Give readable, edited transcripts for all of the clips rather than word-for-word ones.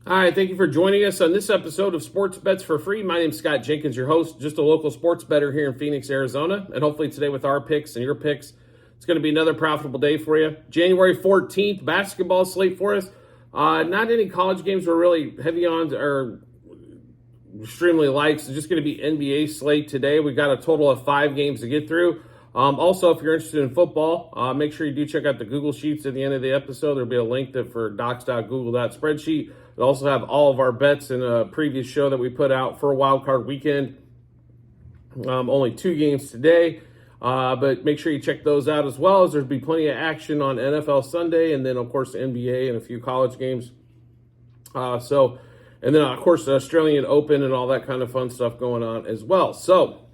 Hi, thank you for joining us on this episode of Sports Bets for Free. My name is Scott Jenkins, your host, just a local sports bettor here in Phoenix, Arizona. And hopefully today with our picks and your picks, it's going to be another profitable day for you. January 14th, basketball slate for us. Not any college games we're really heavy on or extremely light. So just going to be NBA slate today. We've got a total of 5 games to get through. Also, if you're interested in football, make sure you do check out the Google Sheets at the end of the episode. There'll be a link for docs.google.spreadsheet. We'll also have all of our bets in a previous show that we put out for a wild card weekend. Only 2 games today, but make sure you check those out as well, as there'll be plenty of action on NFL Sunday, and then, of course, NBA and a few college games. And then, of course, the Australian Open and all that kind of fun stuff going on as well. So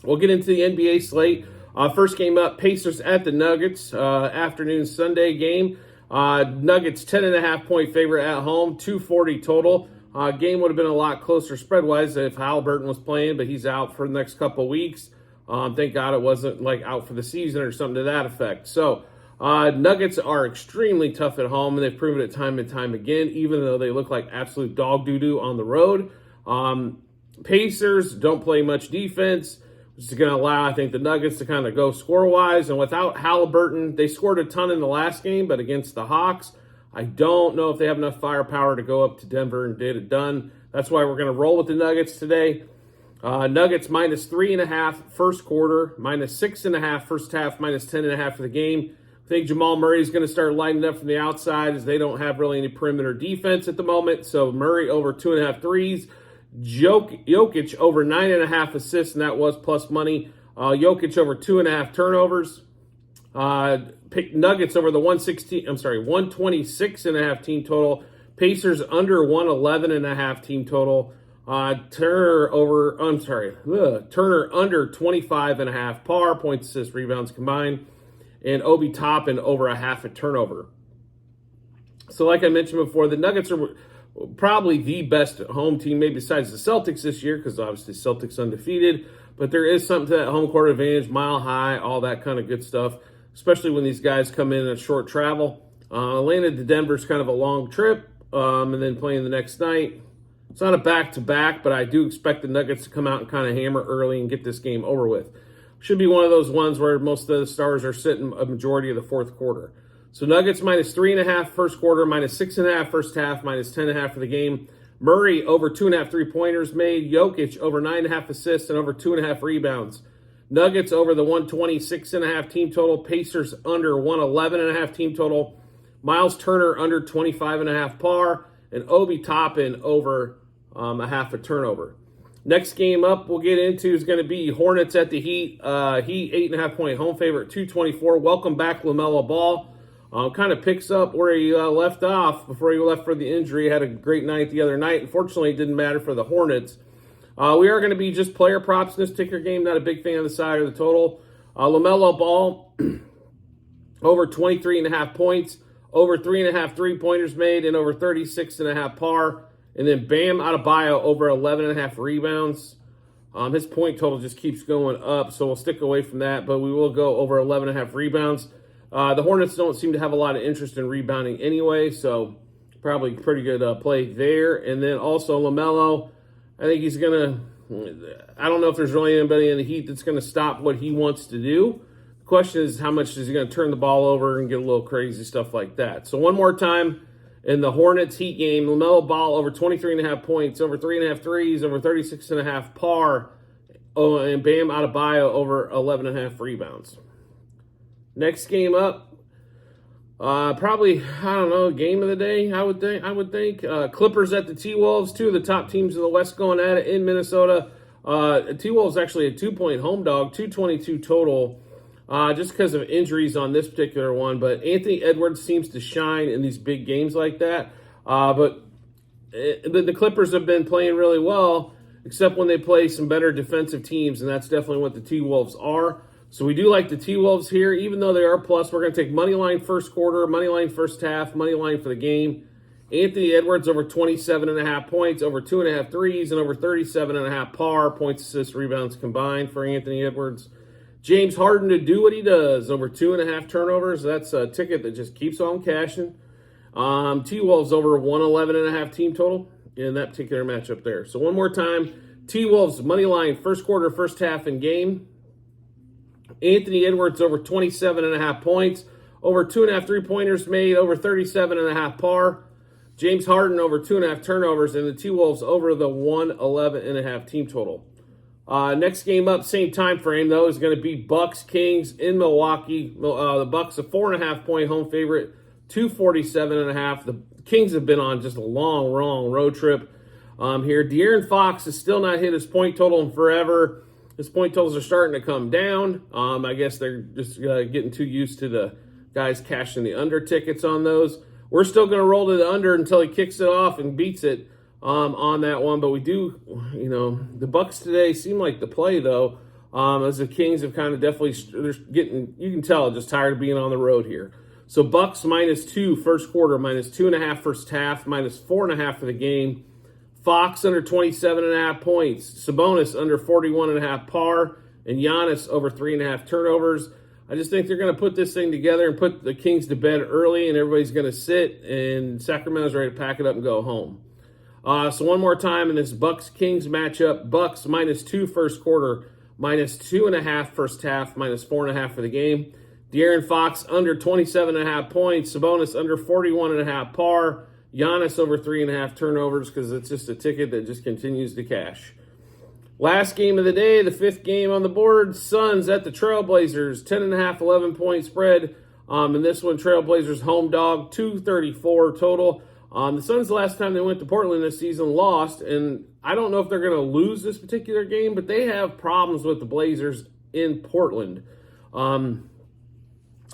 we'll get into the NBA slate. First game up, Pacers at the Nuggets, afternoon Sunday game. Nuggets 10.5 point favorite at home, 240 total. Game would have been a lot closer spread-wise if Halliburton was playing, but he's out for the next couple weeks. Thank God it wasn't like out for the season or something to that effect. So Nuggets are extremely tough at home, and they've proven it time and time again, even though they look like absolute dog doo-doo on the road. Pacers don't play much defense, which is going to allow, I think, the Nuggets to kind of go score-wise. And without Halliburton, they scored a ton in the last game, but against the Hawks, I don't know if they have enough firepower to go up to Denver and get it done. That's why we're going to roll with the Nuggets today. Nuggets minus 3.5 first quarter, minus 6.5 first half, minus 10.5 for the game. I think Jamal Murray is going to start lining up from the outside, as they don't have really any perimeter defense at the moment. So Murray over 2.5 threes. Jokic over 9.5 assists, and that was plus money. Jokic over 2.5 turnovers. Nuggets over the 126.5 team total. Pacers under 111.5 team total. Turner under 25.5 par, points, assists, rebounds combined. And Obi Toppin over a half a turnover. So like I mentioned before, the Nuggets are probably the best home team, maybe besides the Celtics this year, because obviously Celtics undefeated. But there is something to that home court advantage, mile high, all that kind of good stuff, especially when these guys come in a short travel. Atlanta to Denver's kind of a long trip, and then playing the next night. It's not a back-to-back, but I do expect the Nuggets to come out and kind of hammer early and get this game over with. Should be one of those ones where most of the stars are sitting a majority of the fourth quarter. So Nuggets minus 3.5 first quarter, minus 6.5 first half, minus 10.5 for the game. Murray over 2.5 3-pointers made. Jokic over 9.5 assists and over 2.5 rebounds. Nuggets over the 126.5 team total. Pacers under 111.5 team total. Miles Turner under 25.5 par. And Obi Toppin over a half a turnover. Next game up we'll get into is going to be Hornets at the Heat. Heat 8.5 point home favorite, 224. Welcome back, LaMelo Ball. Kind of picks up where he left off before he left for the injury. Had a great night the other night. Unfortunately, it didn't matter for the Hornets. We are going to be just player props in this particular game. Not a big fan of the side or the total. LaMelo Ball over 23.5 points, over 3.5 3-pointers made, and over 36.5 par. And then Bam Adebayo over 11.5 rebounds. His point total just keeps going up, so we'll stick away from that. But we will go over 11.5 rebounds. The Hornets don't seem to have a lot of interest in rebounding anyway, so probably pretty good play there. And then also LaMelo, I think he's going to – I don't know if there's really anybody in the Heat that's going to stop what he wants to do. The question is, how much is he going to turn the ball over and get a little crazy stuff like that? So one more time, in the Hornets-Heat game, LaMelo Ball over 23.5 points, over 3.5 threes, over 36.5 par, and Bam Adebayo over 11.5 rebounds. Next game up, probably, I don't know, game of the day, I would think. Clippers at the T-Wolves, 2 of the top teams in the West going at it in Minnesota. T-Wolves actually a 2-point home dog, 222 total, just because of injuries on this particular one. But Anthony Edwards seems to shine in these big games like that. But the Clippers have been playing really well, except when they play some better defensive teams, and that's definitely what the T-Wolves are. So we do like the T-Wolves here, even though they are plus. We're going to take money line first quarter, money line first half, money line for the game. Anthony Edwards over 27.5 points, over 2.5 threes, and over 37.5 par, points, assists, rebounds combined for Anthony Edwards. James Harden to do what he does, over 2.5 turnovers. That's a ticket that just keeps on cashing. T-Wolves over 111.5 team total in that particular matchup there. So one more time, T-Wolves money line, first quarter, first half in game. Anthony Edwards over 27.5 points, over 2.5 3-pointers made, over 37.5 par. James Harden over 2.5 turnovers, and the T-Wolves over the 111.5 team total. Next game up, same time frame though, is going to be Bucks Kings in Milwaukee. The Bucks a 4.5-point home favorite, 247.5. The Kings have been on just a long road trip here. De'Aaron Fox has still not hit his point total in forever. His point totals are starting to come down. I guess they're just getting too used to the guys cashing the under tickets on those. We're still going to roll to the under until he kicks it off and beats it on that one. But we do, the Bucks today seem like the play though, as the Kings have kind of definitely, they're getting, you can tell, just tired of being on the road here. So Bucks -2 first quarter, -2.5 first half, -4.5 for the game. Fox under 27.5 points. Sabonis under 41.5 par. And Giannis over 3.5 turnovers. I just think they're going to put this thing together and put the Kings to bed early, and everybody's going to sit, and Sacramento's ready to pack it up and go home. So one more time in this Bucks-Kings matchup, Bucks -2 first quarter, -2.5 first half, -4.5 for the game. De'Aaron Fox under 27.5 points. Sabonis under 41.5 par. Giannis over 3.5 turnovers because it's just a ticket that just continues to cash. Last game of the day, the fifth game on the board, Suns at the Trailblazers, 10.5, 11-point spread. In this one, Trailblazers home dog, 234 total. The Suns, last time they went to Portland this season, lost, and I don't know if they're going to lose this particular game, but they have problems with the Blazers in Portland.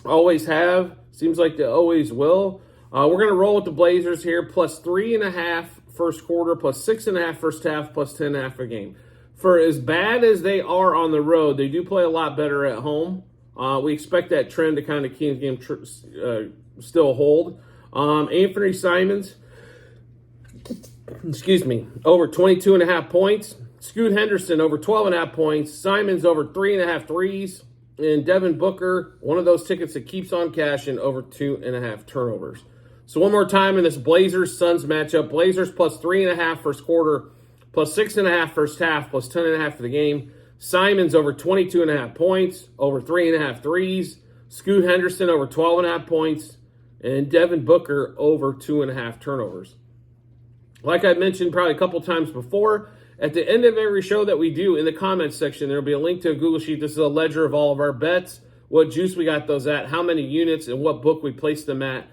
Always have. Seems like they always will. We're going to roll with the Blazers here, plus 3.5 first quarter, plus 6.5 first half, plus 10.5 a game. For as bad as they are on the road, they do play a lot better at home. We expect that trend to kind of keep game still hold. Anthony Simons, over 22.5 points. Scoot Henderson over 12.5 points. Simons over 3.5 threes. And Devin Booker, one of those tickets that keeps on cashing, over 2.5 turnovers. So one more time in this Blazers-Suns matchup. Blazers plus 3.5 first quarter, plus 6.5 first half, plus 10.5 for the game. Simons over 22.5 points, over 3.5 threes. Scoot Henderson over 12.5 points. And Devin Booker over 2.5 turnovers. Like I mentioned probably a couple times before, at the end of every show that we do, in the comments section, there will be a link to a Google Sheet. This is a ledger of all of our bets, what juice we got those at, how many units, and what book we placed them at.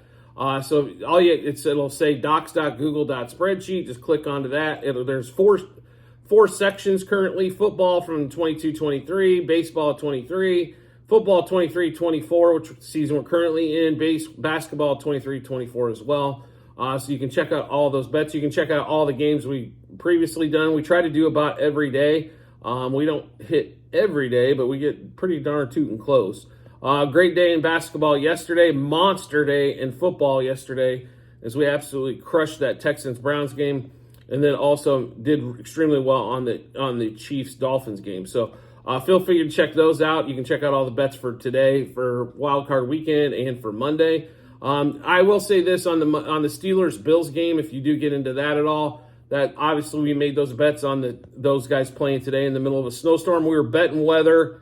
So it'll say docs.google.spreadsheet. Just click onto that. There's four sections currently: football from 22-23, baseball 23, football 23-24, which season we're currently in, basketball 23-24 as well. So you can check out all those bets. You can check out all the games we previously done. We try to do about every day. We don't hit every day, but we get pretty darn tootin' close. Great day in basketball yesterday. Monster day in football yesterday, as we absolutely crushed that Texans-Browns game, and then also did extremely well on the Chiefs-Dolphins game. So feel free to check those out. You can check out all the bets for today, for Wild Card Weekend, and for Monday. I will say this on the Steelers-Bills game, if you do get into that at all, that obviously we made those bets on those guys playing today in the middle of a snowstorm. We were betting weather,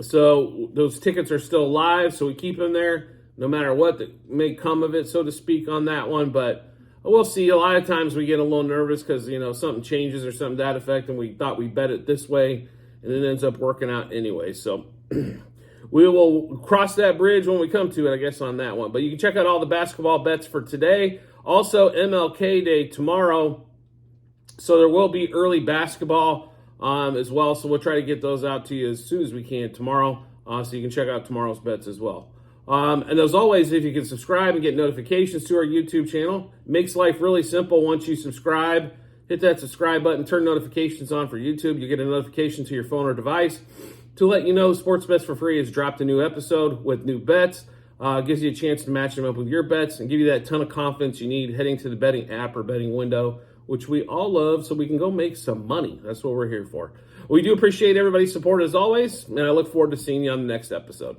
so those tickets are still live, so we keep them there no matter what that may come of it, so to speak, on that one. But we'll see. A lot of times we get a little nervous because, something changes or something to that effect, and we thought we bet it this way, and it ends up working out anyway. So we will cross that bridge when we come to it, I guess, on that one. But you can check out all the basketball bets for today. Also, MLK Day tomorrow. So there will be early basketball as well. So we'll try to get those out to you as soon as we can tomorrow. So you can check out tomorrow's bets as well. And as always, if you can subscribe and get notifications to our YouTube channel, it makes life really simple once you subscribe. Hit that subscribe button, turn notifications on for YouTube. You get a notification to your phone or device to let you know Sports Bets for Free has dropped a new episode with new bets. Gives you a chance to match them up with your bets and give you that ton of confidence you need heading to the betting app or betting window, which we all love, so we can go make some money. That's what we're here for. We do appreciate everybody's support as always, and I look forward to seeing you on the next episode.